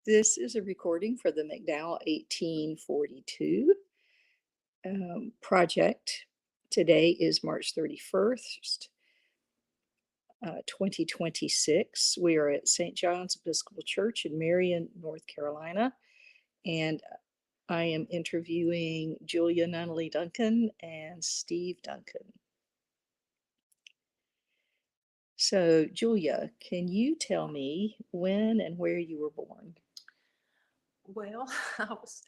This is a recording for the McDowell 1842 project. Today is March 31st, 2026. We are at St. John's Episcopal Church in Marion, North Carolina, and I am interviewing Julia Nunnally Duncan and Steve Duncan. So, Julia, can you tell me when and where you were born? Well, I was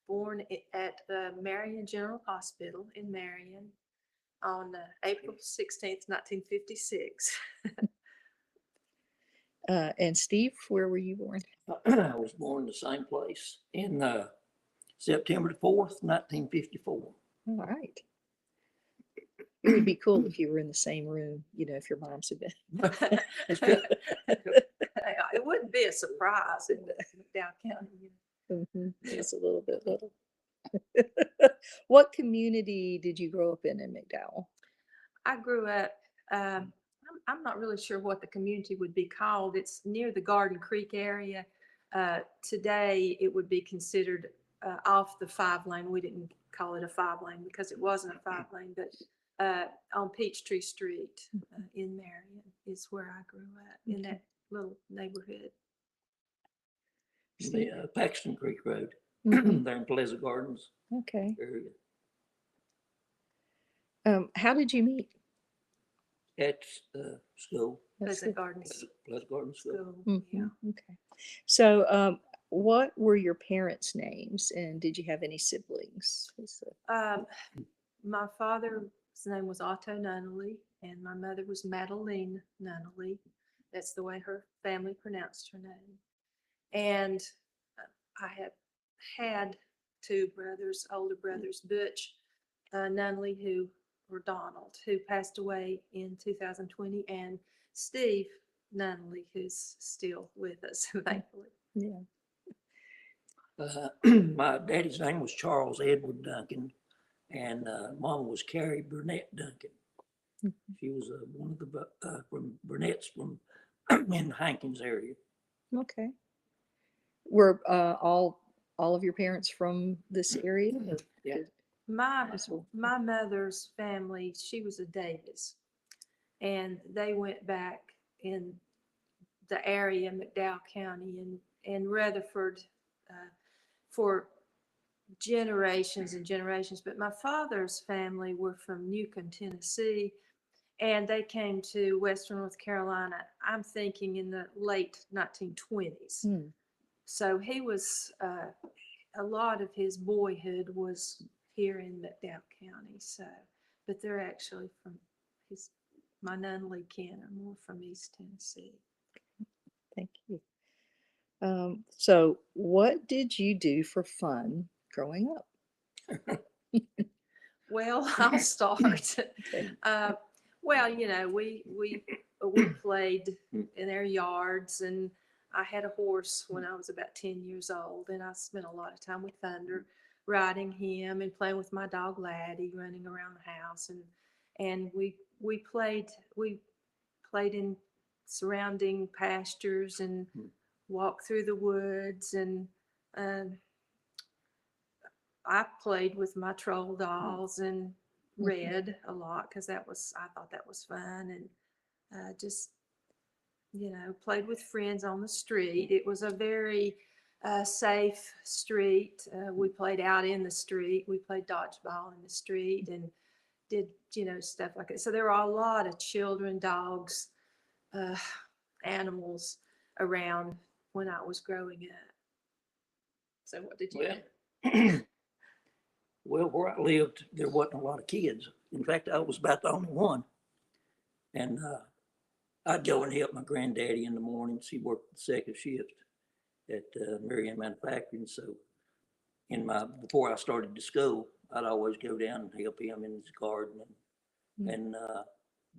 born at Marion General Hospital in Marion on April 16th, 1956. And Steve, where were you born? I was born in the same place in September the 4th, 1954. All right. It would be cool if you were in the same room, if your moms had been. It wouldn't be a surprise in McDowell County. It's a little bit little. What community did you grow up in McDowell? I grew up, I'm not really sure what the community would be called. It's near the Garden Creek area. Today, it would be considered off the 5-lane. We didn't call it a 5-lane because it wasn't a 5-lane, but on Peachtree Street in Marion is where I grew up, in that little neighborhood. The Paxton Creek Road, Mhm. there in Pleasant Gardens Okay. area. How did you meet? At school, Pleasant Gardens Pleasant Gardens School. School. Yeah. Okay. So, what were your parents' names, and did you have any siblings? My father's name was Otto Nunnally, and my mother was Madeline Nunnally. That's the way her family pronounced her name. And I have had two brothers, older brothers, Butch Nunnally, or Donald, who passed away in 2020, and Steve Nunnally, who's still with us, thankfully. Yeah. My daddy's name was Charles Edward Duncan, and Mama was Carrie Burnett Duncan. She was one of the from Burnett's from in the Hankins area. Okay. Were all of your parents from this area? Yeah. My mother's family, she was a Davis, and they went back in the area, McDowell County and Rutherford, for generations and generations. But my father's family were from Newcomb, Tennessee, and they came to Western North Carolina, I'm thinking in the late 1920s. So he was, a lot of his boyhood was here in McDowell County. So, but they're actually from my Nunnally kin are more from East Tennessee. Thank you. So, what did you do for fun growing up? Well, I'll start. Okay. Well, we played in their yards, and I had a horse when I was about 10 years old, and I spent a lot of time with Thunder, riding him and playing with my dog Laddie, running around the house, and we played in surrounding pastures and walked through the woods, and I played with my troll dolls and read a lot because I thought that was fun, and just played with friends on the street. It was a very safe street. We played out in the street. We played dodgeball in the street and did stuff like that. So there were a lot of children, dogs, animals around when I was growing up. So what did you do? Well, where I lived, there wasn't a lot of kids. In fact, I was about the only one. And I'd go and help my granddaddy in the mornings. He worked the second shift at Marion Manufacturing. So before I started to school, I'd always go down and help him in his garden. And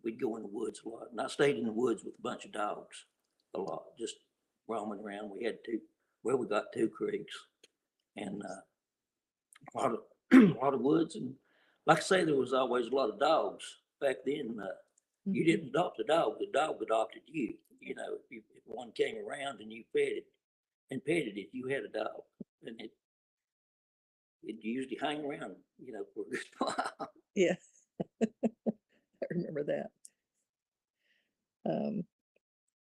we'd go in the woods a lot. And I stayed in the woods with a bunch of dogs a lot, just roaming around. We got 2 creeks and a lot of woods. And like I say, there was always a lot of dogs back then. You didn't adopt a dog, the dog adopted you. If one came around and you fed it, and petted it, you had a dog. And it usually hang around, for a good while. Yeah. I remember that.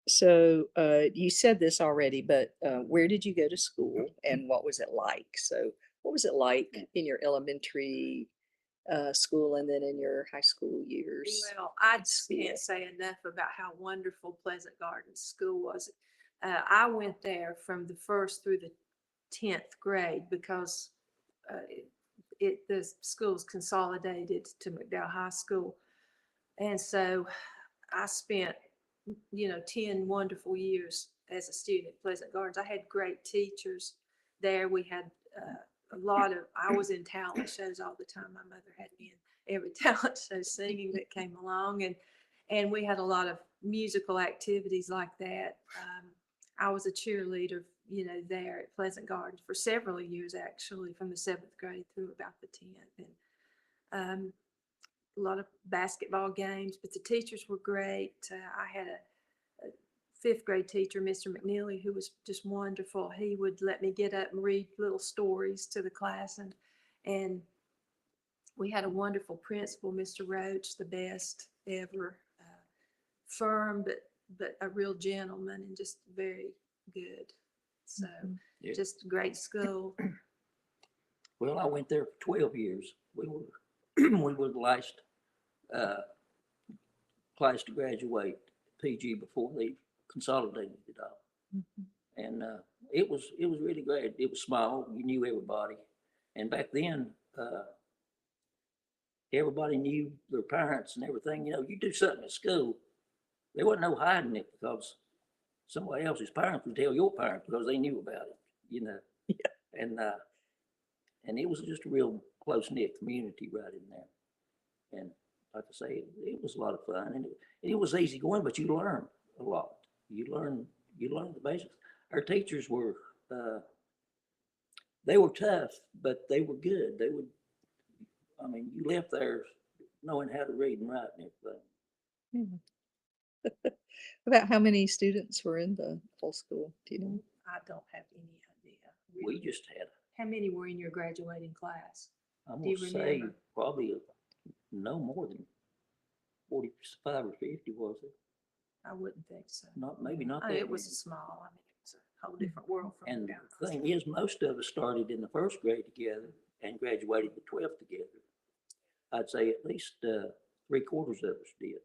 So you said this already, but where did you go to school and what was it like? So what was it like in your elementary school and then in your high school years? Well, I at just school? can't say enough about how wonderful Pleasant Gardens School was. I went there from the first through the 10th grade because the school's consolidated to McDowell High School. And so I spent, 10 wonderful years as a student at Pleasant Gardens. I had great teachers there. We had I was in talent shows all the time. My mother had me in every talent show singing that came along. And we had a lot of musical activities like that. I was a cheerleader, there at Pleasant Gardens for several years, actually, from the 7th grade through about the 10th. And a lot of basketball games, but the teachers were great. I had a 5th grade teacher, Mr. McNeely, who was just wonderful. He would let me get up and read little stories to the class, and we had a wonderful principal, Mr. Roach, the best ever, firm, but a real gentleman and just very good. So Yeah. just great school. Well, I went there for 12 years. We were, we were the last class to graduate PG before they consolidated it all. And it was really great. It was small. You knew everybody. And back then, everybody knew their parents and everything. You do something at school, there wasn't no hiding it because somebody else's parents would tell your parents because they knew about it. Yeah. And it was just a real close-knit community right in there. And like I say, it was a lot of fun, and it was easy going, but you learned a lot. You learned the basics. Our teachers were, they were tough, but they were good. You left there knowing how to read and write and everything. Yeah. About how many students were in the whole school? Do you know? I don't have any idea. We really. just had, How many were in your graduating class? I'm Do you gonna say, remember? probably no more than 45 or 50, was it? I wouldn't think so. Maybe not that It was many. small. It was a whole different world from And now. the thing is, most of us started in the 1st grade together and graduated the 12th together. I'd say at least 3/4 of us did.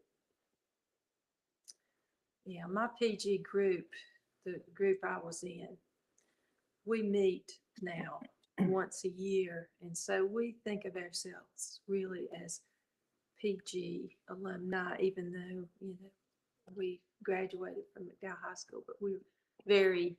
Yeah, my PG group, the group I was in, we meet now once a year. And so we think of ourselves really as PG alumni, even though, we graduated from McDowell High School, but we're very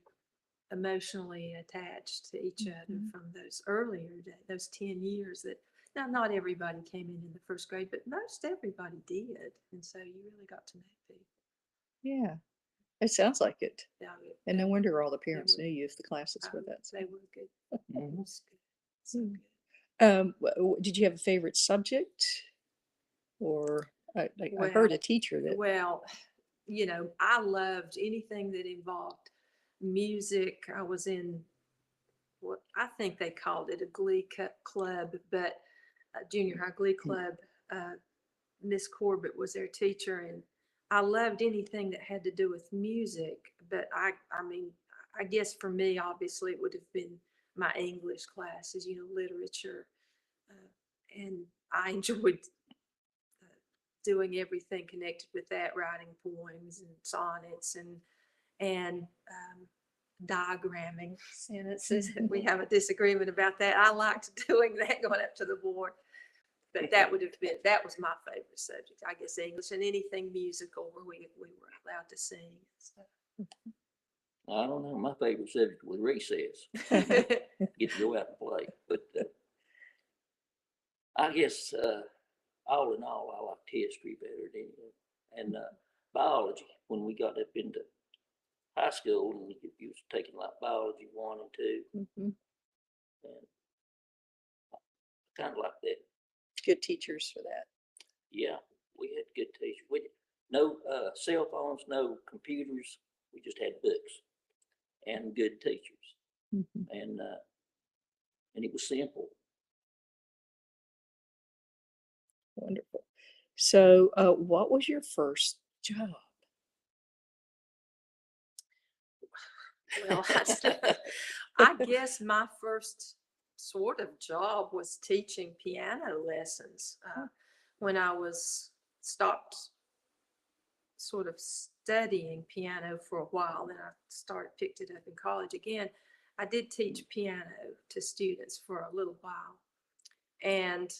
emotionally attached to each other from those earlier days, those 10 years that now not everybody came in the 1st grade, but most everybody did. And so you really got to know people. Yeah. It sounds like it. Yeah, And no they- wonder all the parents were- knew you if the classes were that. They were good. It Mhm. was good. So Mm. good. Did you have a favorite subject? Or I heard Well, a teacher that, Well, I loved anything that involved music. I was in what I think they called it a glee club, but a junior high glee club. Miss Corbett was their teacher, and I loved anything that had to do with music. But I guess for me, obviously, it would have been my English classes, literature, and I enjoyed doing everything connected with that, writing poems and sonnets and diagramming sentences. We have a disagreement about that. I liked doing that, going up to the board. But that was my favorite subject, I guess, English, and anything musical where we were allowed to sing and stuff. I don't know. My favorite subject was recess. Get to go out and play. But I guess all in all, I liked history better than anything. And biology, when we got up into high school, and you was taking like biology 1 and 2, Mhm. and kind of like that. Good teachers for that. Yeah, we had good teachers. No cell phones, no computers. We just had books. and good teachers. Mhm. And it was simple. Wonderful. So, what was your first job? Well, I guess my first sort of job was teaching piano lessons when I was stopped sort of studying piano for a while. Then I picked it up in college again. I did teach piano to students for a little while. And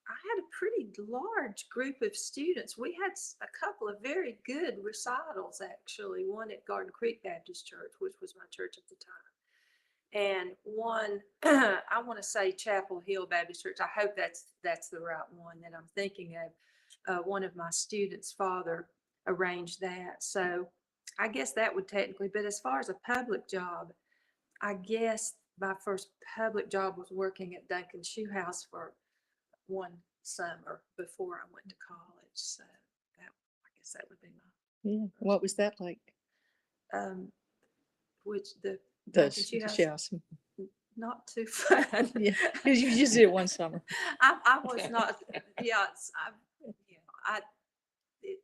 I had a pretty large group of students. We had a couple of very good recitals, actually. One at Garden Creek Baptist Church, which was my church at the time. And one, I want to say Chapel Hill Baptist Church. I hope that's the right one that I'm thinking of. One of my students' father arranged that. So I guess that would technically, but as far as a public job, I guess my first public job was working at Duncan Shoe House for one summer before I went to college. So I guess that would be Yeah. What was that like? Which the The Duncan Shoe House, yes. not too fun. Yeah. Because you just did it one summer. I was not, yeah, it,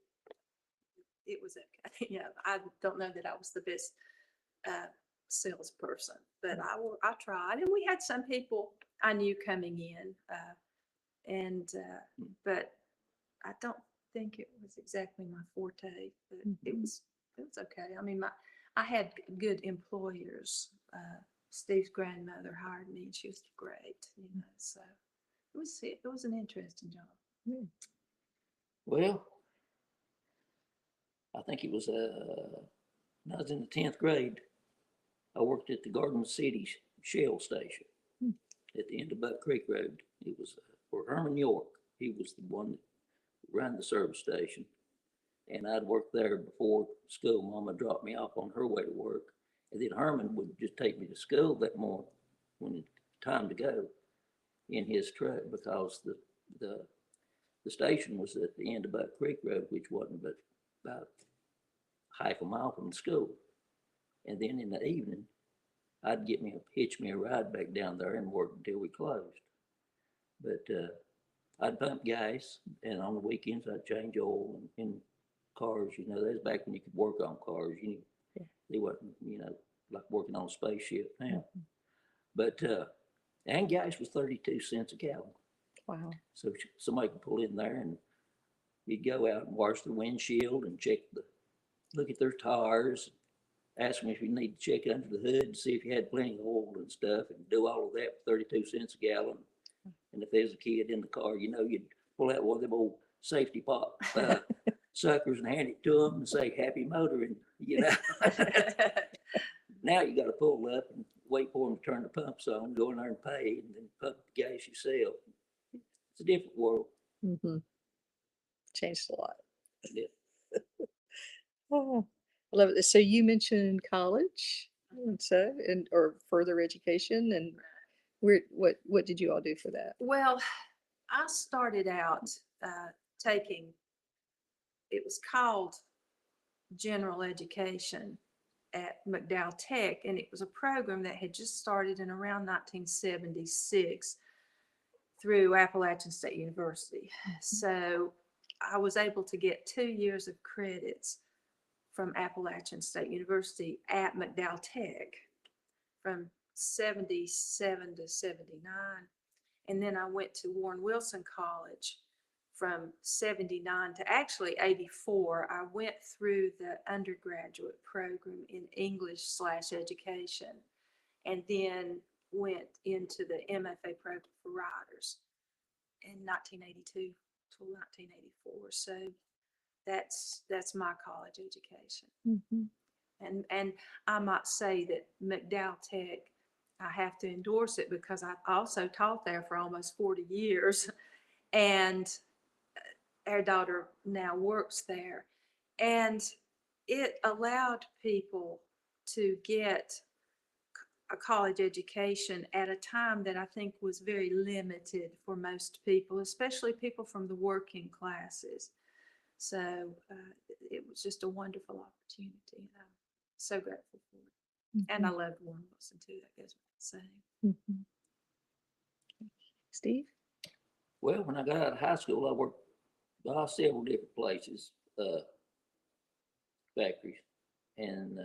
it was okay. Yeah, I don't know that I was the best salesperson, but I tried. And we had some people I knew coming in, but I don't think it was exactly my forte, but it was okay. I mean, I had good employers. Steve's grandmother hired me, and she was great, So it was an interesting job. Yeah. Well, I think it was when I was in the 10th grade. I worked at the Garden City Shell Station at the end of Buck Creek Road. It was for Herman York. He was the one that ran the service station. And I'd worked there before school. Mama dropped me off on her way to work. And then Herman would just take me to school that morning when it's time to go in his truck, because the station was at the end of Buck Creek Road, which wasn't but about half a mile from the school. And then in the evening, I'd hitch me a ride back down there and work until we closed. But I'd pump gas, and on the weekends I'd change oil in cars. That was back when you could work on cars. They wasn't, like working on a spaceship now. But and gas was 32 cents a gallon. Wow. So somebody could pull in there, and you'd go out and wash the windshield and look at their tires, ask them if you need to check under the hood and see if you had plenty of oil and stuff, and do all of that for 32 cents a gallon. And if there's a kid in the car, you'd pull out one of them old safety pop suckers and hand it to them and say, "Happy motoring," Now you got to pull up and wait for them to turn the pumps on, go in there and pay, and then pump the gas yourself. It's a different world. Mm-hmm. Changed a lot. Yeah. Oh, I love it. So you mentioned college, and or further education, and what did you all do for that? Well, I started out taking, it was called general education at McDowell Tech, and it was a program that had just started in around 1976 through Appalachian State University. So I was able to get 2 years of credits from Appalachian State University at McDowell Tech from 77 to 79. And then I went to Warren Wilson College from 79 to actually 84. I went through the undergraduate program in English/education, and then went into the MFA program for writers in 1982 to 1984. So that's my college education. Mm-hmm. And I might say that McDowell Tech, I have to endorse it because I also taught there for almost 40 years. And our daughter now works there. And it allowed people to get a college education at a time that I think was very limited for most people, especially people from the working classes. So it was just a wonderful opportunity, and I'm so grateful for it. And I love Warren Wilson too, that goes without saying. Mhm. Steve? Well, when I got out of high school, I worked several different places, factories. And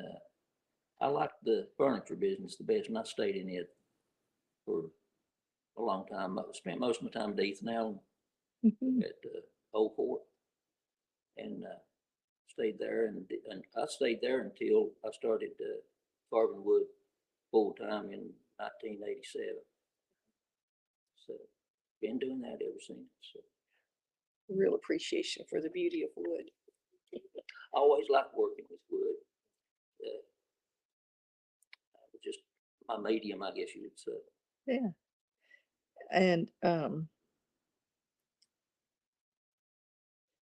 I liked the furniture business the best, and I stayed in it for a long time. I spent most of my time at Ethan Allen Mhm. at Old Fort, and stayed there. And I stayed there until I started carving wood full time in 1987. So been doing that ever since. So Real appreciation for the beauty of wood. I always liked working with wood. Just my medium, I guess you would say. Yeah. And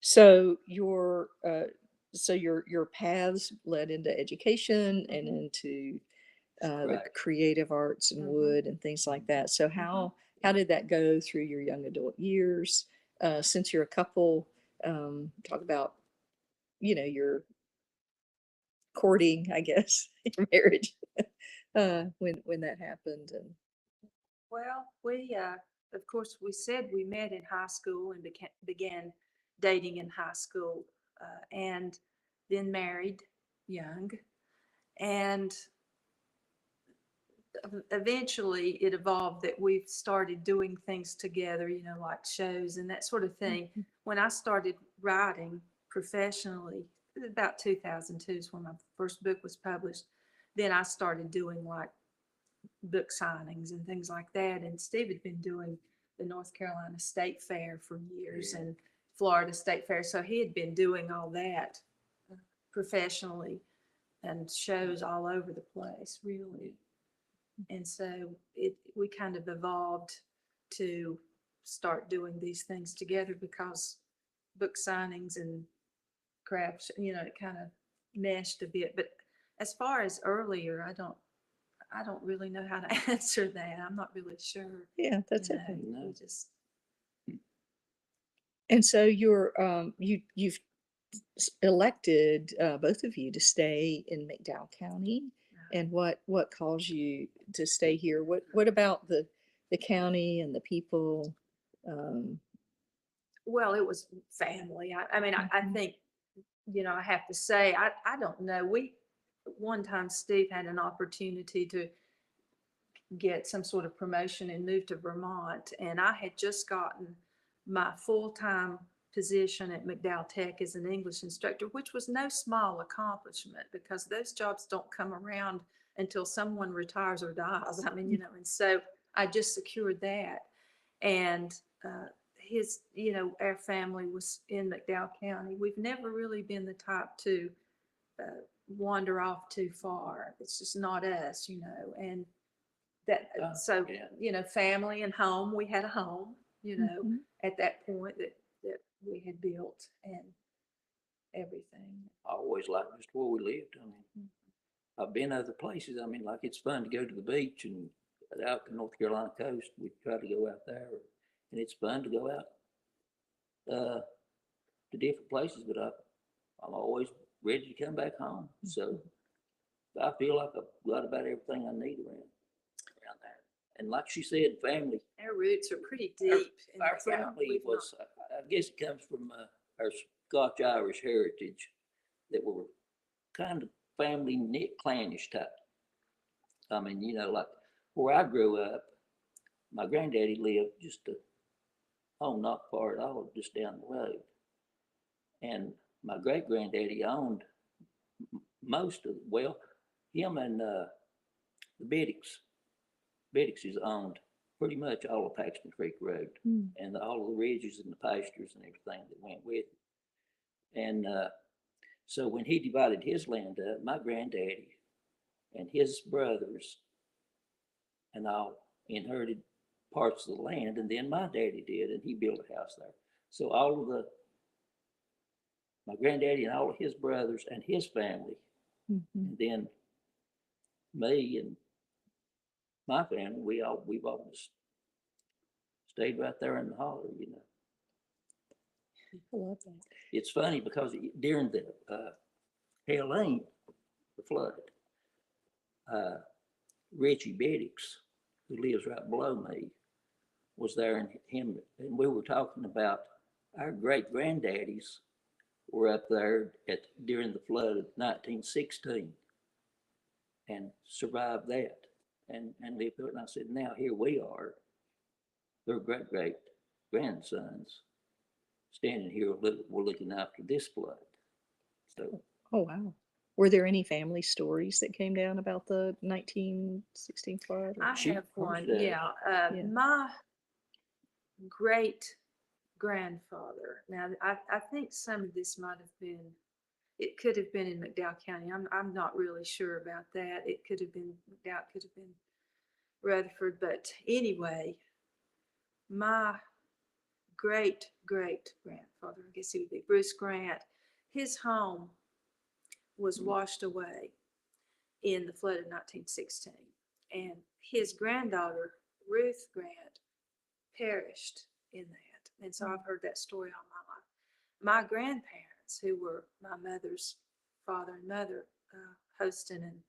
so your paths led into education and into the Right. creative arts and wood and things like that. So how did that go through your young adult years? Since you're a couple, talk about, your courting, I guess, your marriage, when that happened. And Well, we, of course, we said we met in high school and began dating in high school, and then married young. And eventually it evolved that we've started doing things together, like shows and that sort of thing. When I started writing professionally, it was about 2002 is when my first book was published. Then I started doing like book signings and things like that. And Steve had been doing the North Carolina State Fair for years and Florida State Fair. So he had been doing all that professionally and shows all over the place, really. And so we kind of evolved to start doing these things together because book signings and crafts, it kind of meshed a bit. But as far as earlier, I don't really know how to answer that. I'm not really sure. yeah, that's You okay. know, we just And so you've elected, both of you, to stay in McDowell County. And what caused you to stay here? What about the county and the people? Um, well, it was family. I mean, I Mhm. think, I have to say, I don't know. One time Steve had an opportunity to get some sort of promotion and move to Vermont. And I had just gotten my full-time position at McDowell Tech as an English instructor, which was no small accomplishment because those jobs don't come around until someone retires or dies. I mean, and so I just secured that. And our family was in McDowell County. We've never really been the type to wander off too far. It's just not us, and that, so, Yeah. family and home, we had a home, Mhm. at that point that we had built and everything. I always liked just where we lived. I mean, I've been other places. I mean, like it's fun to go to the beach and out the North Carolina coast. We try to go out there, and it's fun to go out to different places. But I'm always ready to come back home. So I feel like I've got about everything I need around there. And like she said, family. Our roots are pretty deep. in Our that. family We've was, I guess it comes from our Scotch-Irish heritage that were kind of family knit clannish type. I mean, like where I grew up, my granddaddy lived just not far at all, just down the road. And my great granddaddy owned most of, well, him and the Biddicks. Biddicks owned pretty much all of Paxton Creek Road Mm. and all of the ridges and the pastures and everything that went with it. And so when he divided his land up, my granddaddy and his brothers and all inherited parts of the land, and then my daddy did, and he built a house there. So my granddaddy and all of his brothers and his family, Mhm. and then me and my family, we've always stayed right there in the holler. I love that. It's funny because during the Helene, the flood, Richie Beddix, who lives right below me, was there, and we were talking about our great granddaddies were up there during the flood of 1916 and survived that and lived through it. And I said, now here we are, their great grandsons, standing here, we're looking after this flood. So, Oh, wow. Were there any family stories that came down about the 1916 flood? I She- have one, hers, yeah. Yeah. My great grandfather, now I think some of this might have been, it could have been in McDowell County. I'm not really sure about that. It could have been McDowell, it could have been Rutherford, but anyway, my great grandfather, I guess he would be Bruce Grant, his home was washed away in the flood of 1916. And his granddaughter, Ruth Grant, perished in that. And so I've heard that story all my life. My grandparents, who were my mother's father and mother, Hostin and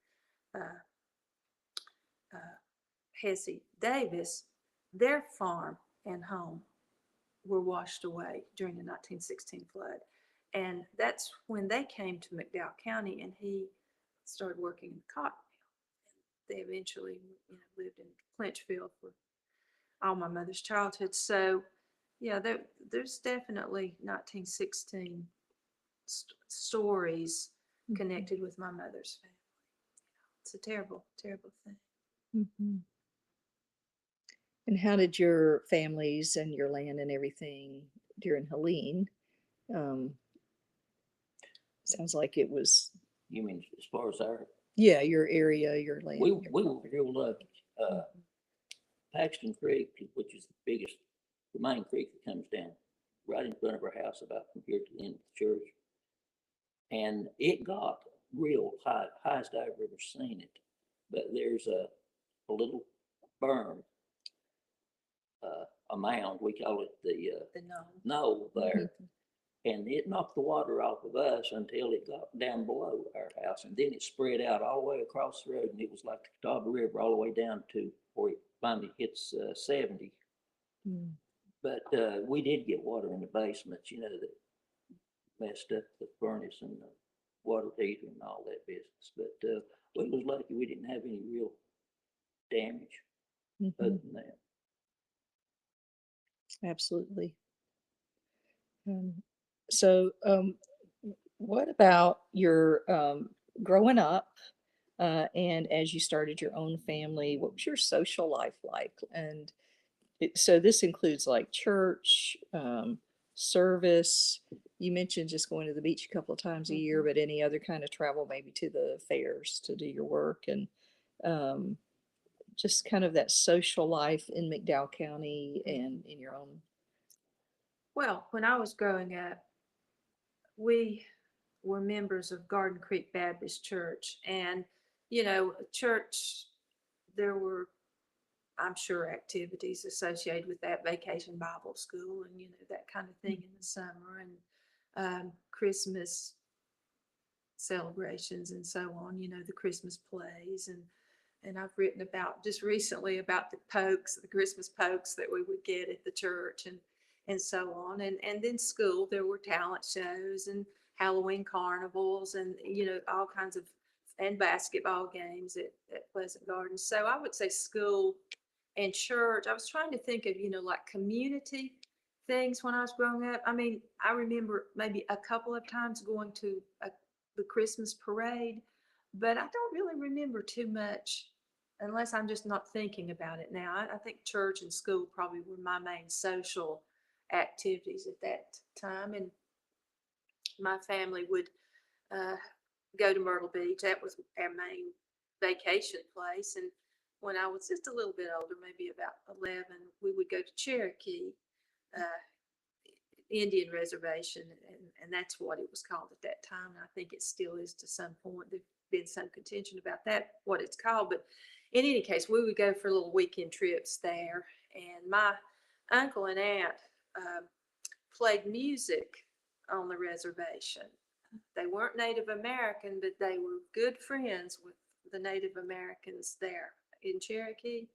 Hesse Davis, their farm and home were washed away during the 1916 flood. And that's when they came to McDowell County, and he started working in the cotton mill. They eventually, lived in Clinchfield for all my mother's childhood. So, yeah, there's definitely 1916 stories connected with my mother's family. It's a terrible, terrible thing. Mhm. And how did your families and your land and everything during Helene? Sounds like it was, you mean as far as yeah, your area, your land. we your were real lucky. Paxton Creek, which is the main creek that comes down right in front of our house, about from here to the end of the church. And it got real high, highest I've ever seen it. But there's a little berm, a mound, we call it The knoll. knoll there. And it knocked the water off of us until it got down below our house. And then it spread out all the way across the road. And it was like the Catawba River all the way down to where it finally hits 70. Mm. But we did get water in the basements, that messed up the furnace and the water heater and all that business. But we was lucky we didn't have any real damage other Mhm. than that. Absolutely. So, what about your growing up and as you started your own family? What was your social life like? And so this includes like church, service. You mentioned just going to the beach a couple of times a year, but any other kind of travel, maybe to the fairs to do your work, and um, just kind of that social life in McDowell County and in your own. Well, when I was growing up, we were members of Garden Creek Baptist Church. And, church, there were, I'm sure, activities associated with that, vacation Bible school and, that kind of thing in the summer, and Christmas celebrations and so on, the Christmas plays. And I've written about just recently about the Christmas pokes that we would get at the church and so on. And then school, there were talent shows and Halloween carnivals and, all kinds of, and basketball games at Pleasant Gardens. So I would say school and church. I was trying to think of, like community things when I was growing up. I mean, I remember maybe a couple of times going to the Christmas parade, but I don't really remember too much unless I'm just not thinking about it now. I think church and school probably were my main social activities at that time. And my family would go to Myrtle Beach. That was our main vacation place. And when I was just a little bit older, maybe about 11, we would go to Cherokee Indian Reservation, and that's what it was called at that time. And I think it still is to some point. There's been some contention about that, what it's called. But in any case, we would go for little weekend trips there. And my uncle and aunt played music on the reservation. They weren't Native American, but they were good friends the Native Americans there in Cherokee.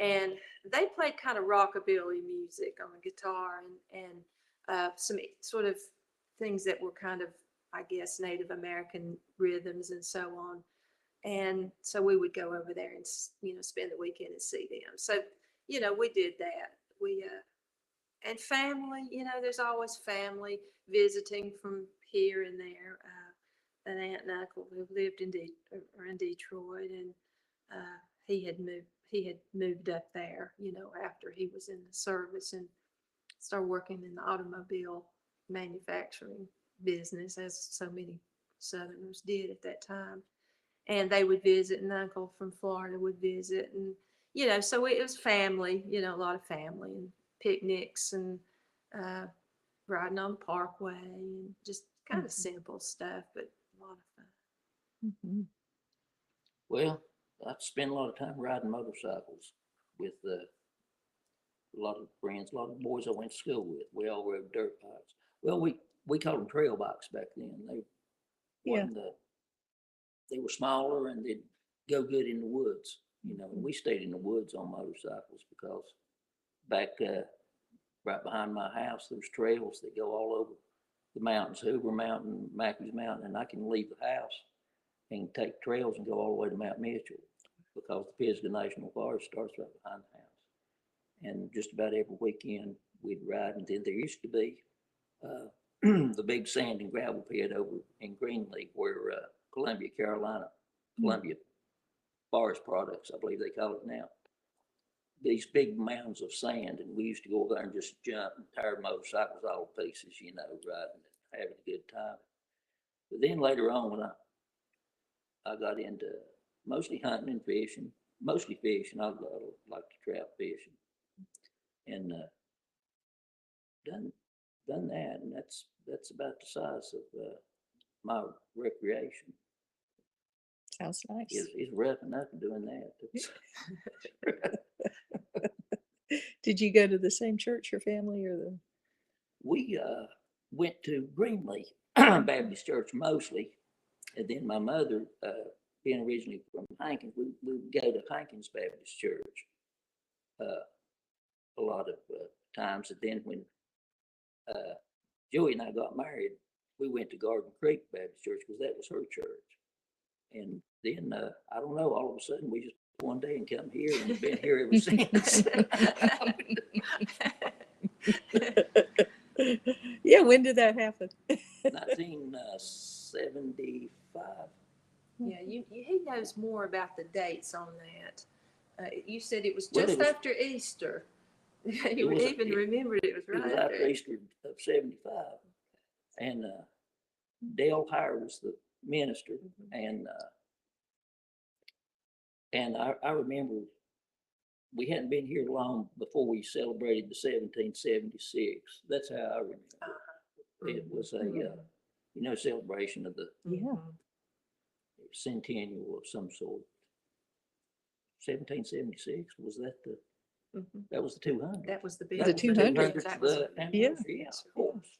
And they played kind of rockabilly music on the guitar and some sort of things that were kind of, I guess, Native American rhythms and so on. And so we would go over there and, spend the weekend and see them. So, we did that. And family, there's always family visiting from here and there. An aunt and uncle who lived in Detroit, and he had moved up there, after he was in the service and started working in the automobile manufacturing business, as so many Southerners did at that time. And they would visit, and uncle from Florida would visit, and so it was family, a lot of family and picnics and riding on the parkway and just kind of simple stuff, but a lot of fun. Mhm. Well, I spent a lot of time riding motorcycles with a lot of friends, a lot of boys I went to school with. We all rode dirt bikes. Well, we called them trail bikes back then. Yeah. They were smaller and they'd go good in the woods. And we stayed in the woods on motorcycles because back right behind my house, there's trails that go all over the mountains, Hoover Mountain, Mackey's Mountain, and I can leave the house and take trails and go all the way to Mount Mitchell because the Pisgah National Forest starts right behind the house. And just about every weekend we'd ride. And then there used to be the big sand and gravel pit over in Greenlee where Columbia Forest Products, I believe they call it now. These big mounds of sand, and we used to go over there and just jump and tear motorcycles all to pieces, riding and having a good time. But then later on, when I got into mostly hunting and fishing, mostly fishing, I like to trout fishing, and done that, and that's about the size of my recreation. Sounds nice. It's rough enough doing that. Did you go to the same church, your family, or the? We went to Greenlee Baptist Church mostly, and then my mother, being originally from Hankins, we would go to Hankins Baptist Church a lot of times. And then when Joey and I got married, we went to Garden Creek Baptist Church because that was her church. And then I don't know, all of a sudden we just one day and come here and we've been here ever since. Yeah, when did that happen? 1975. Yeah, he knows more about the dates on that. You said it was Well, just it was- after Easter. It You was- even it- remembered it was It right was after after Easter of 75. And Dale Hire was the minister. And I remember we hadn't been here long before we celebrated the 1776. That's how I remember it. It was a celebration of the Yeah. centennial of some sort. 1776, was that that was the 200? That was the big. The 200. That was Yeah. Yeah, of course.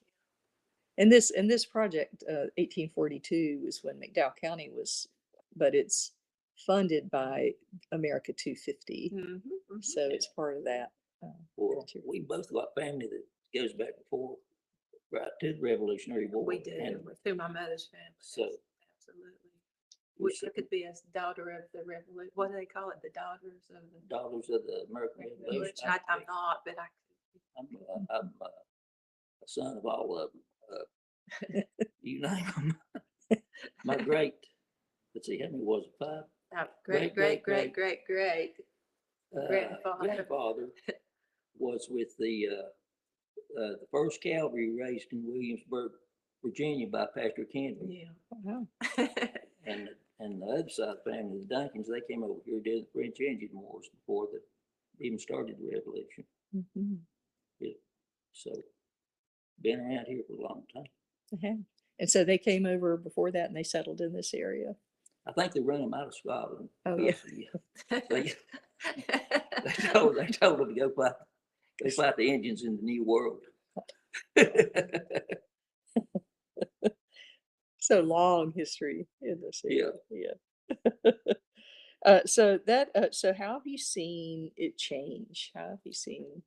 And this project, 1842, was when McDowell County was, but it's funded by America 250, so it's part of that. Well, we both got family that goes back before, right to the Revolutionary War. We do, And through my mother's family. So- Absolutely. Which could be a daughter of the revolution. What do they call it? The daughters of the daughters of the American Revolution. Revolution. I'm not, but I'm a son of all of them. You name them. My great, let's see, how many was it? 5? great grandfather. Grandfather was with the first cavalry raised in Williamsburg, Virginia by Pastor Kendrick. Wow. And the other side of the family, the Duncans, they came over here during the French Indian Wars before they even started the revolution. Yeah. So been around here for a long time. And so they came over before that and they settled in this area. I think they run them out of Scotland. Oh, yeah. They told them to go fight the Indians in the New World. So long history in this area. Yeah. So how have you seen it change? How have you seen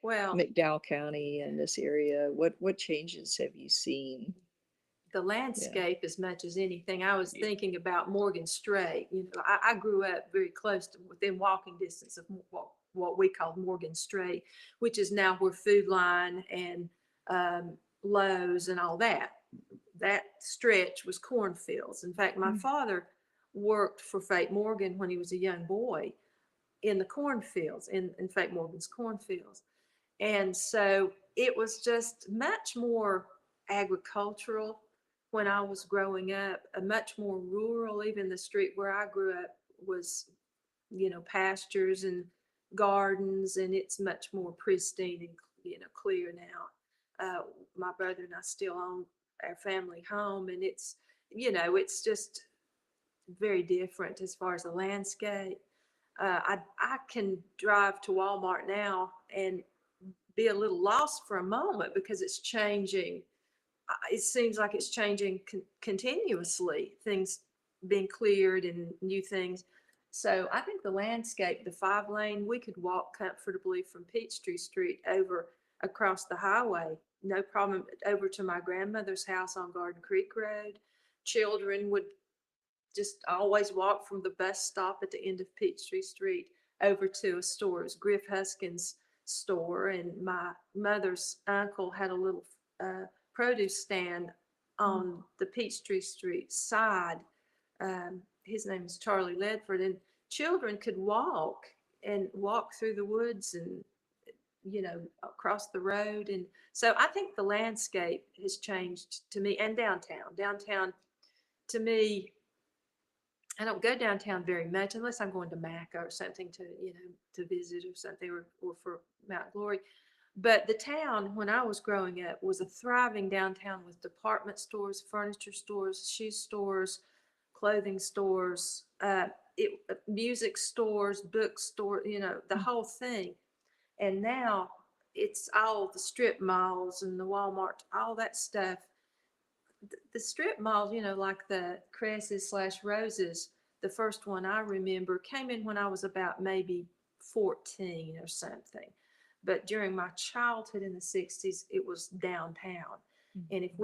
Well, McDowell County and this area? What changes have you seen? the Yeah. landscape as much as anything. I was Yeah. thinking about Morgan Strait. I grew up very close to within walking distance of what we called Morgan Strait, which is now where Food Line and Lowe's and all that stretch was cornfields. In fact, my Mm. father worked for Fate Morgan when he was a young boy in the cornfields, in Fate Morgan's cornfields. And so it was just much more agricultural when I was growing up, a much more rural. Even the street where I grew up was, pastures and gardens, and it's much more pristine and, clear now. My brother and I still own our family home, and it's just very different as far as the landscape. I can drive to Walmart now and be a little lost for a moment because it's changing. It seems like it's changing continuously, things being cleared and new things. So I think the landscape, the 5 lane, we could walk comfortably from Peachtree Street over across the highway, no problem, over to my grandmother's house on Garden Creek Road. Children would just always walk from the bus stop at the end of Peachtree Street over to a store. It was Griff Huskins' store, and my mother's uncle had a little produce stand on the Peachtree Street side. His name is Charlie Ledford, and children could walk through the woods and across the road. And so I think the landscape has changed to me, and downtown to me, I don't go downtown very much unless I'm going to Maca or something to visit or something, or for Mount Glory. But the town, when I was growing up, was a thriving downtown with department stores, furniture stores, shoe stores, clothing stores, music stores, bookstore, the whole thing. And now it's all the strip malls and the Walmart, all that stuff. The strip malls, like the Cresses/Roses, the first one I remember came in when I was about maybe 14 or something. But during my childhood in the 60s, it was downtown. Mm-hmm. And if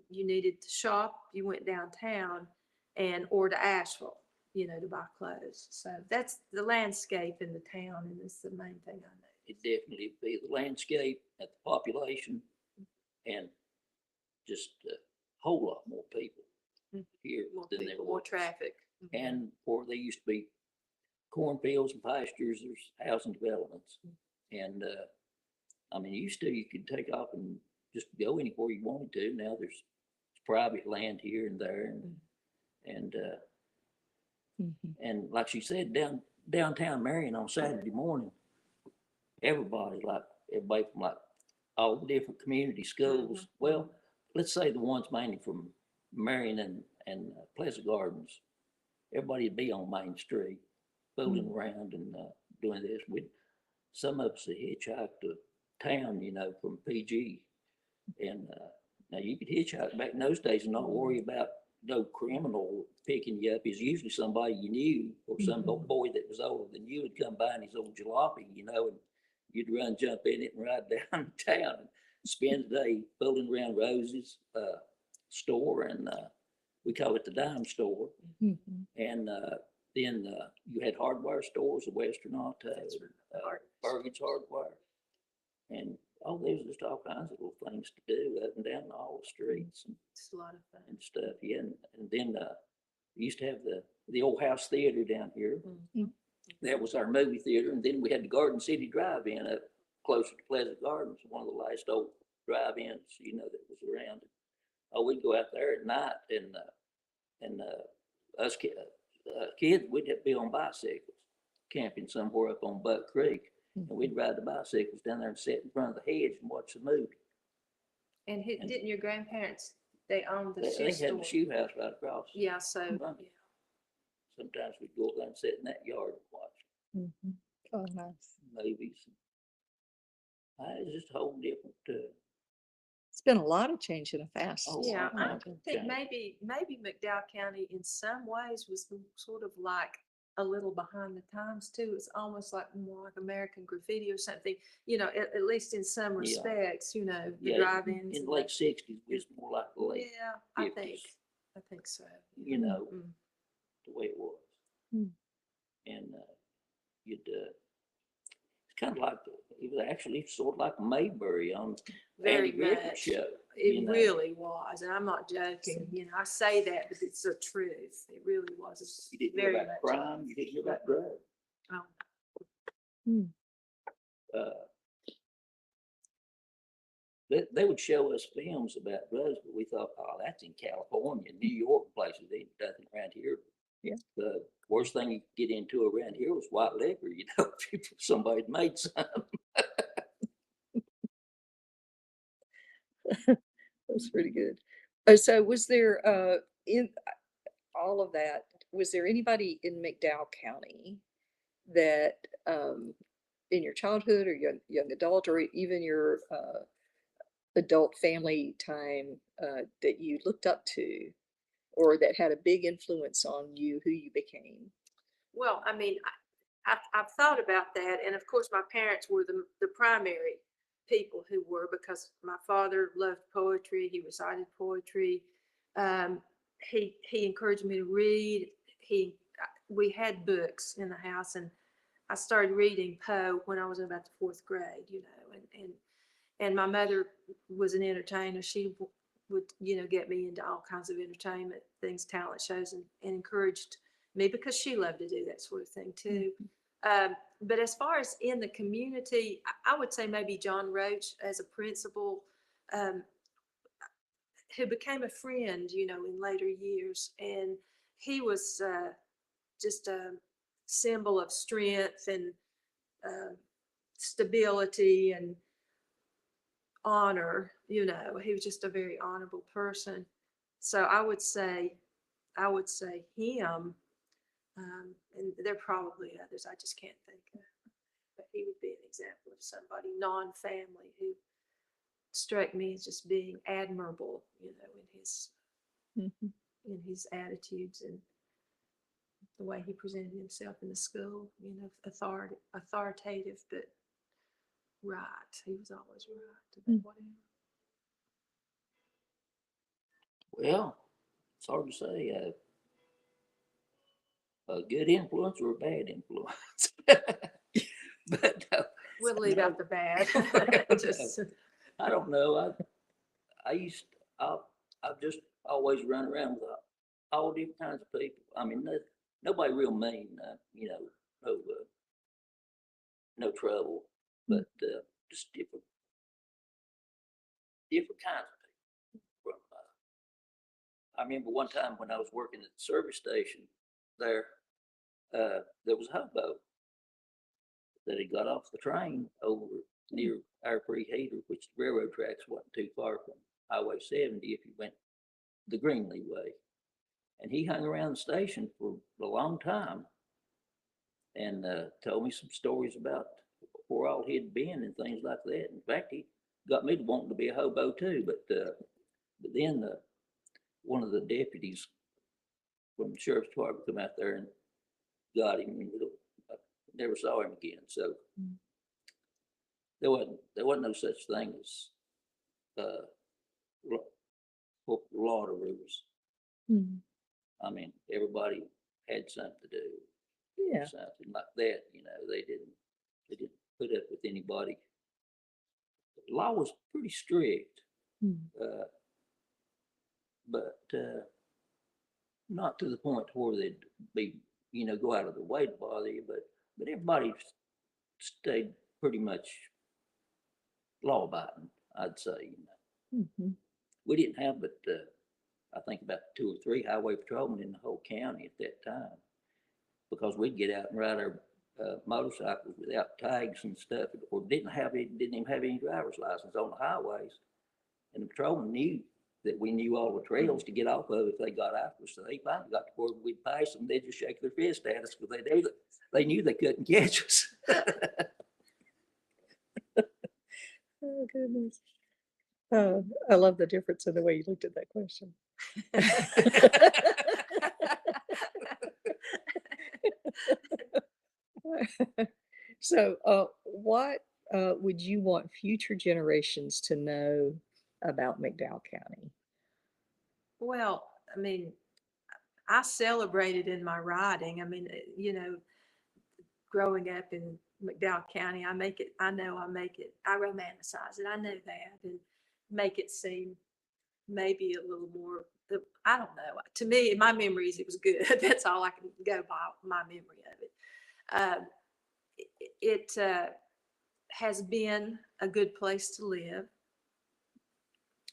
you needed to shop, you went downtown or to Asheville, to buy clothes. So that's the landscape in the town, and it's the main thing I know. It definitely be the landscape and the population and just a whole lot more people here More than there people, more was. traffic. And where there used to be cornfields and pastures, there's housing developments. And used to, you could take off and just go anywhere you wanted to. Now there's private land here and there. And like she said, downtown Marion on Saturday morning, everybody from like all the different community schools. Well, let's say the ones mainly from Marion and Pleasant Gardens, everybody would be on Main Street, fooling around and doing this. Some of us had hitchhiked to town, from PG. And now you could hitchhike back in those days and not worry about no criminal picking you up. It's usually somebody you knew, or some boy that was older than you would come by in his old jalopy, and you'd run, jump in it, and ride down town and spend the day fooling around Rose's store, and we call it the dime store. And then you had hardware stores, the Western Auto, Bergen's Hardware, and there's just all kinds of little things to do up and down all the streets. And it's a lot of fun and stuff. Yeah, and then we used to have the old house theater down here. That was our movie theater, and then we had the Garden City Drive-In up closer to Pleasant Gardens, one of the last old drive-ins, that was around. We'd go out there at night, and us kids, we'd have to be on bicycles, camping somewhere up on Buck Creek, and we'd ride the bicycles down there and sit in front of the hedge and watch the movie. And didn't your grandparents, they owned the shoe They store? had the shoe house right across. Yeah, so Yeah. Sometimes we'd go up there and sit in that yard and watch Oh, nice. movies. It's just a whole different It's been a lot of change in a fast. Oh, Yeah, I wow. think Okay. maybe McDowell County in some ways was sort of like a little behind the times too. It's almost like more like American Graffiti or something, at least in some Yeah. respects, the Yeah, drive-ins. in and the late sixties, was more like the late, Yeah, I 50s. think so. you know, Mm. the way it was. Hmm. And it's kind of like, it was actually sort of like Mayberry on Very Andy Griffith much. show. It really was, and I'm not joking, I say that, but it's the truth. It really was. It's You didn't hear very about much. crime, you didn't hear about drugs. Oh, Hmm. They would show us films about drugs, but we thought, oh, that's in California, New York, places. Ain't nothing around here. Yeah. The worst thing you could get into around here was white liquor, if somebody made some. That's pretty good. So was there, in all of that, was there anybody in McDowell County that, in your childhood or young adult, or even your, adult family time, that you looked up to, or that had a big influence on you, who you became? well, I mean, I've thought about that, and of course, my parents were the primary people who were, because my father loved poetry. He recited poetry. Um, he encouraged me to read. We had books in the house, and I started reading Poe when I was in about the fourth grade. And my mother was an entertainer. She would, get me into all kinds of entertainment things, talent shows, and encouraged me because she loved to do that sort of thing too. But as far as in the community, I would say maybe John Roach as a principal, who became a friend, in later years. And he was just a symbol of strength and stability and honor. He was just a very honorable person. So I would say him. And there are probably others I just can't think of. But he would be an example of somebody non-family who struck me as just being admirable, Mhm. in his attitudes and the way he presented himself in the school. Authoritative, but right. He was always right about whatever. Well, it's hard to say, a good influence or a bad influence. But We'll leave out the bad. Just, I don't know. I've just always run around with all different kinds of people. I mean, nobody real mean, no trouble, but just different kinds of people. I remember one time when I was working at the service station there was a hobo that had got off the train over near our preheater, which the railroad tracks wasn't too far from Highway 70 if you went the Greenlee way. And he hung around the station for a long time and told me some stories about where all he'd been and things like that. In fact, he got me to wanting to be a hobo too. But then one of the deputies from the sheriff's department come out there and got him. And I never saw him again. So there wasn't no such thing as law to rulers. Mhm. I mean, everybody had something to do. Yeah. Something like that. They didn't put up with anybody. The law was pretty strict, Mhm. but not to the point where they'd be, go out of their way to bother you. But everybody stayed pretty much law abiding, I'd say. Mhm. We didn't have but I think about 2 or 3 highway patrolmen in the whole county at that time, because we'd get out and ride our motorcycles without tags and stuff, or didn't even have any driver's license on the highways. And the patrolmen knew that we knew all the trails to get off of if they got after us. So they finally got to where we'd pass them. They'd just shake their fist at us because they knew they couldn't catch us. Oh, goodness. I love the difference in the way you looked at that question. So, what would you want future generations to know about McDowell County? Well, I mean, I celebrated in my writing. I mean, growing up in McDowell County, I know I make it, I romanticize it. I know that and make it seem maybe a little more, I don't know. To me, in my memories, it was good. That's all I can go by, my memory of it. Um, it has been a good place to live.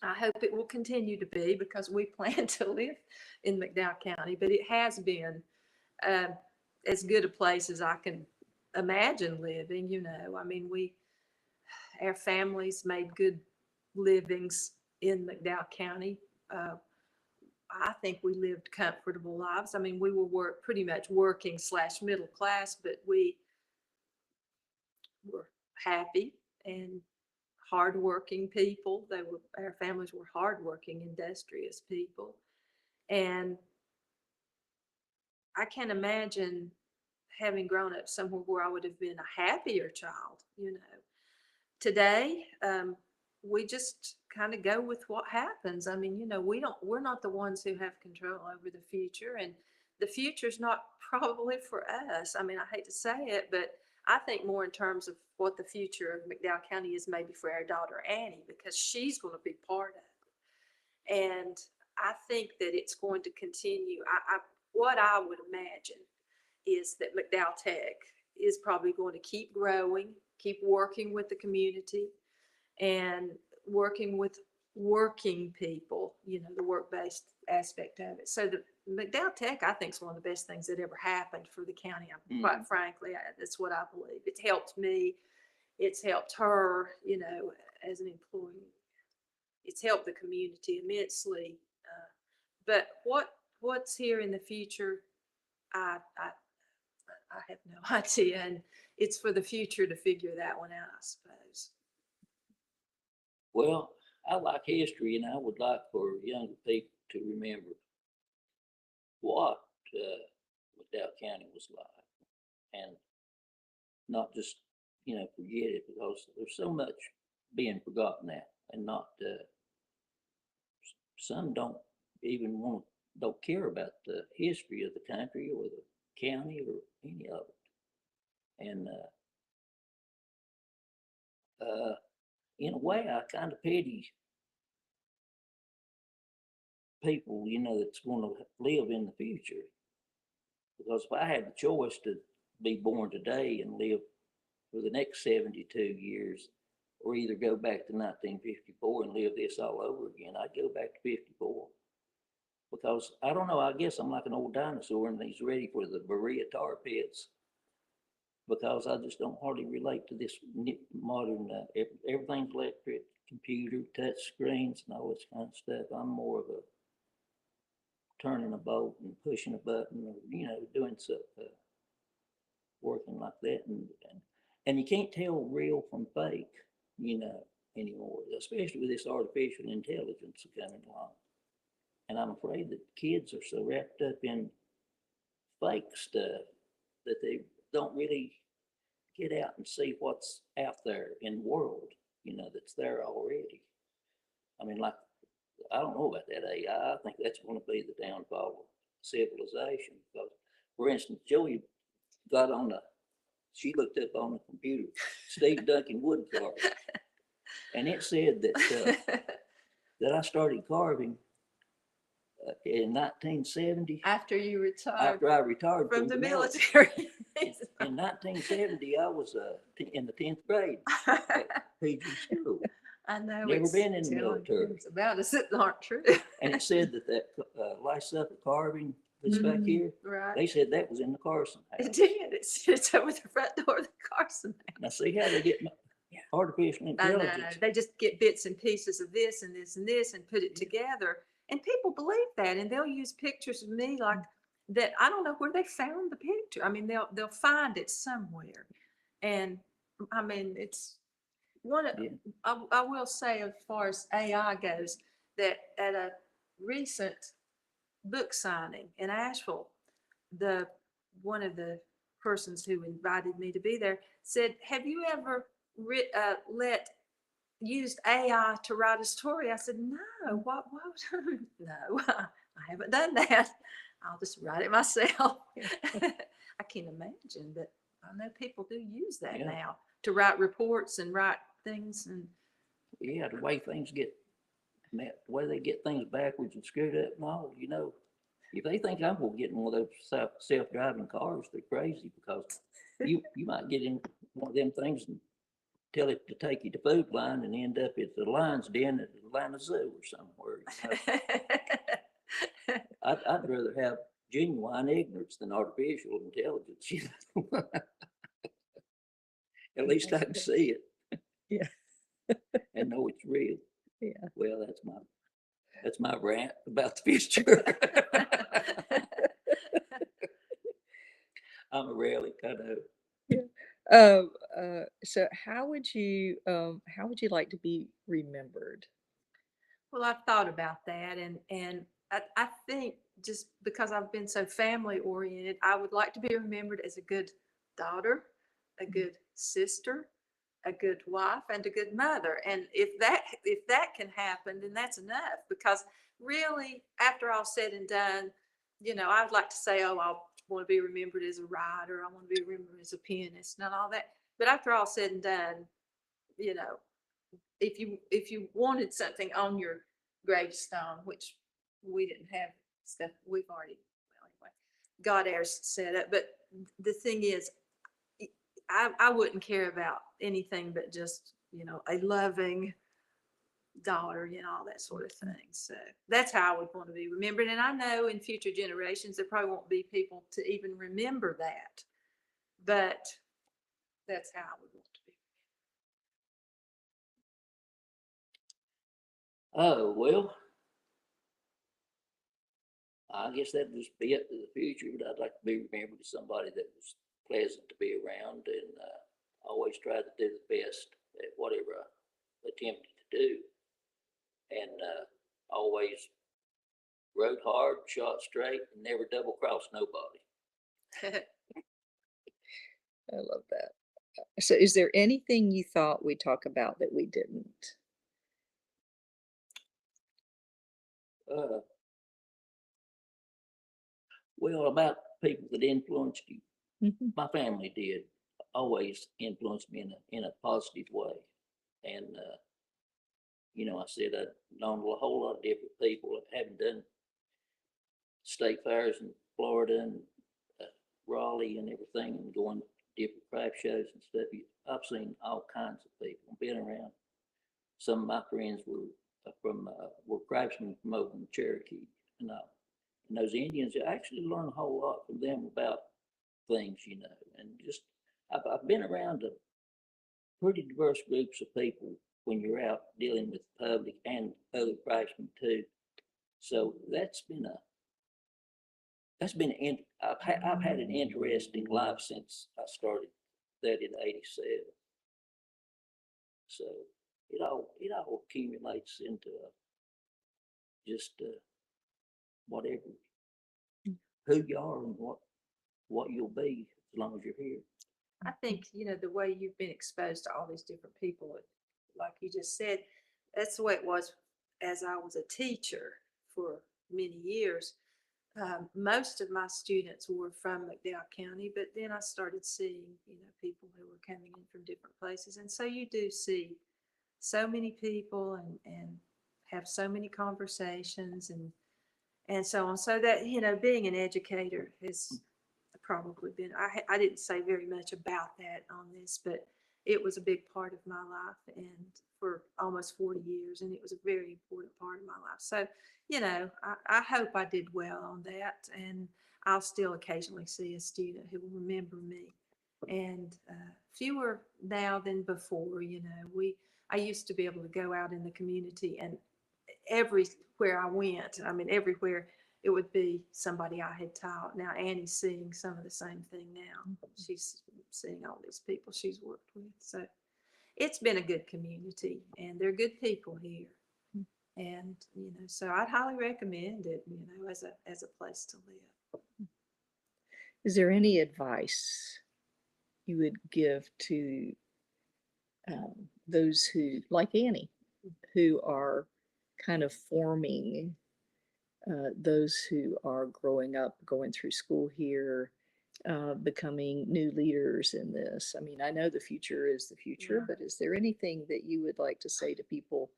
I hope it will continue to be because we plan to live in McDowell County, but it has been uh, as good a place as I can imagine living. I mean, our families made good livings in McDowell County. Uh, I think we lived comfortable lives. I mean, we were pretty much working / middle class, but we were happy and hardworking people. Our families were hardworking, industrious people. And I can't imagine having grown up somewhere where I would have been a happier child. Today, we just kind of go with what happens. I mean, we're not the ones who have control over the future, and the future's not probably for us. I mean, I hate to say it, but I think more in terms of what the future of McDowell County is maybe for our daughter Annie, because she's going to be part of it. And I think that it's going to continue. What I would imagine is that McDowell Tech is probably going to keep growing, keep working with the community and working with working people, the work-based aspect of it. So the McDowell Tech, I think, is one of the best things that ever happened for the county. Quite frankly, that's what I believe. It's helped me. It's helped her, as an employee. It's helped the community immensely. But what's here in the future, I have no idea, and it's for the future to figure that one out, I suppose. Well, I like history, and I would like for younger people to remember what McDowell County was like, and not just forget it, because there's so much being forgotten now, and not some don't even don't care about the history of the country or the county or any of it, and in a way, I kind of pity people, that's going to live in the future. Because if I had the choice to be born today and live for the next 72 years, or either go back to 1954 and live this all over again, I'd go back to 54. Because I don't know, I guess I'm like an old dinosaur and he's ready for the Berea tar pits. Because I just don't hardly relate to this modern, everything's electric, computer, touch screens, and all this kind of stuff. I'm more of a turning a bolt and pushing a button, or doing stuff, working like that, and you can't tell real from fake, anymore, especially with this artificial intelligence coming along. And I'm afraid that kids are so wrapped up in fake stuff that they don't really get out and see what's out there in the world, that's there already. I mean, like, I don't know about that AI. I think that's going to be the downfall of civilization. Because, for instance, Joey she looked up on the computer, Steve Duncan wood carving, and it said that that I started carving in 1970. After you retired After I retired from the military. In 1970, I was in the 10th grade at PG school. I know. Never been in the military. It's about us that aren't true. And it said that lysopa carving that's back here, Right. they said that was in the Carson house. It did. It's over the front door of the Carson house. Now see how they get artificial intelligence. I know. They just get bits and pieces of this and this and this and put it together. And people believe that, and they'll use pictures of me like that. I don't know where they found the picture. I mean, they'll find it somewhere. And I mean, one, of- Yeah. I will say as far as AI goes, that at a recent book signing in Asheville, one of the persons who invited me to be there said, "Have you ever used AI to write a story?" I said, "No, what would no, I haven't done that. I'll just write it myself." I can't imagine, but I know people do use that Yeah. now to write reports and write things. And Yeah, the way things get, the way they get things backwards and screwed up and all, you know, if they think I'm gonna get in one of those self-driving cars, they're crazy, because you might get in one of them things and tell it to take you to food line and end up at the lion's den at Atlanta Zoo or somewhere. You know? I'd rather have genuine ignorance than artificial intelligence. You know? At least I can see it. Yeah. And know it's real. Yeah. Well, that's my rant about the future. I'm a relic, I know. So how would you like to be remembered? well, I've thought about that, and I think just because I've been so family oriented, I would like to be remembered as a good daughter, a good sister, a good wife, and a good mother. And if that can happen, then that's enough. Because really, after all said and done, I would like to say, oh, I want to be remembered as a writer, I want to be remembered as a pianist, and all that. But after all said and done, you know, if you wanted something on your gravestone, which we didn't have stuff, we've already, well, anyway, got ours set up. But the thing is, I wouldn't care about anything but just, a loving daughter, all that sort of thing. So that's how I would want to be remembered. And I know in future generations, there probably won't be people to even remember that. But that's how I would want to be. Oh, well, I guess that'd just be up to the future, but I'd like to be remembered as somebody that was pleasant to be around, and always tried to do the best at whatever I attempted to do. And always rode hard, shot straight, and never double crossed nobody. I love that. So is there anything you thought we'd talk about that we didn't? Uh, well, about people that influenced you, Mhm. my family did always influence me in a positive way. And, I said I'd known a whole lot of different people, having done state fairs in Florida and Raleigh and everything, and going to different craft shows and stuff. I've seen all kinds of people, been around. Some of my friends were craftsmen from over in Cherokee, and those Indians, I actually learned a whole lot from them about things, and just I've been around a pretty diverse groups of people when you're out dealing with the public and other craftsmen too. So I've had an interesting life since I started that in '87. So it all accumulates into just whatever who you are and what you'll be as long as you're here. I think, the way you've been exposed to all these different people, like you just said, that's the way it was as I was a teacher for many years. Most of my students were from McDowell County, but then I started seeing, people who were coming in from different places. And so you do see so many people and have so many conversations and so on. So that, being an educator has probably been, I didn't say very much about that on this, but it was a big part of my life and for almost 40 years. And it was a very important part of my life. So, I hope I did well on that. And I'll still occasionally see a student who will remember me. And fewer now than before. I used to be able to go out in the community and everywhere I went, I mean, everywhere it would be somebody I had taught. Now Annie's seeing some of the same thing now. She's seeing all these people she's worked with. So it's been a good community, and they're good people here. And, so I'd highly recommend it, as a place to live. Is there any advice you would give to those who, like Annie, who are kind of forming, those who are growing up, going through school here, becoming new leaders in this? I mean, I know the future is the future, Yeah. but is there anything that you would like to say to people?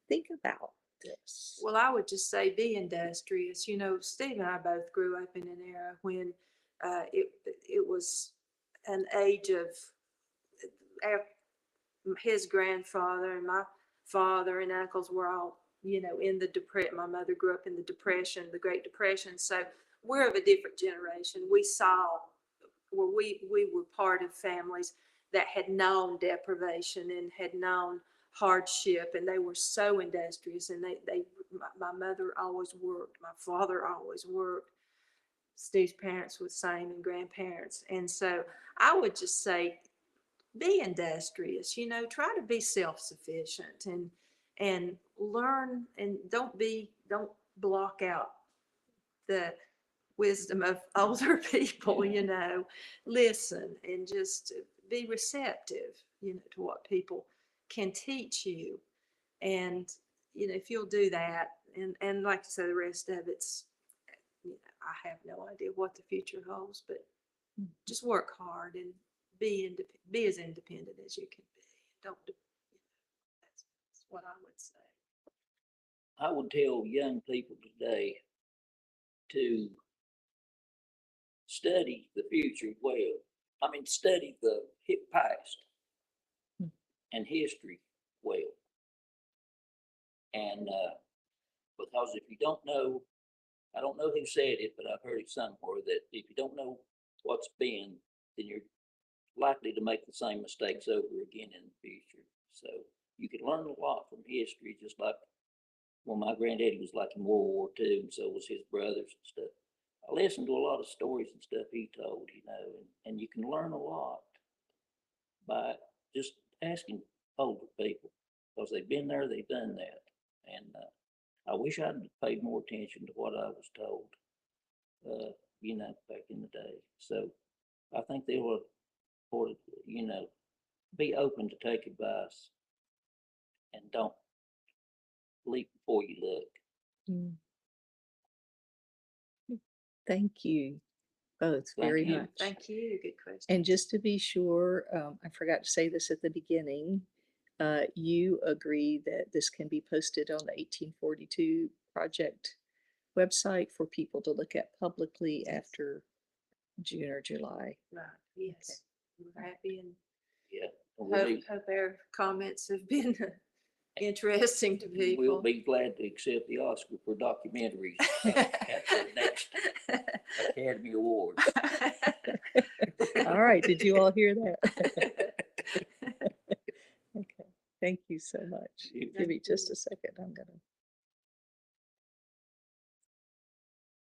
Think about this. Well, I would just say be industrious. Steve and I both grew up in an era when it was an age of his grandfather and my father and uncles were all, in the depression. My mother grew up in the Depression, the Great Depression. So we're of a different generation. We saw where we were part of families that had known deprivation and had known hardship, and they were so industrious, and my mother always worked, my father always worked, Steve's parents were the same, and grandparents. And so I would just say be industrious, try to be self-sufficient, and learn, and don't block out the wisdom of older people. Listen and just be receptive, to what people can teach you. And, if you'll do that, and like I said, the rest of it's, I have no idea what the future holds, but just work hard and be as independent as you can be. Don't do, that's what I would say. I would tell young people today to study the future well. I mean, study the past and history well. And because if you don't know, I don't know who said it, but I've heard it somewhere that if you don't know what's been, then you're likely to make the same mistakes over again in the future. So you can learn a lot from history, just like, well, my granddaddy was like in World War II, and so was his brothers and stuff. I listened to a lot of stories and stuff he told, and you can learn a lot by just asking older people, because they've been there, they've done that. And I wish I'd paid more attention to what I was told, back in the day. So I think they will, be open to take advice and don't leap before you look. Thank you both very you. much. Thank you. Good question. And just to be sure, I forgot to say this at the beginning, you agree that this can be posted on the 1842 project website for people to look at publicly after June or July. Right. Yes. We're happy, and Yeah. hope our comments have been interesting to people. We'll be glad to accept the Oscar for documentaries at the next Academy Awards. All right, did you all hear that? Okay, thank you so much. Give me just a second. I'm gonna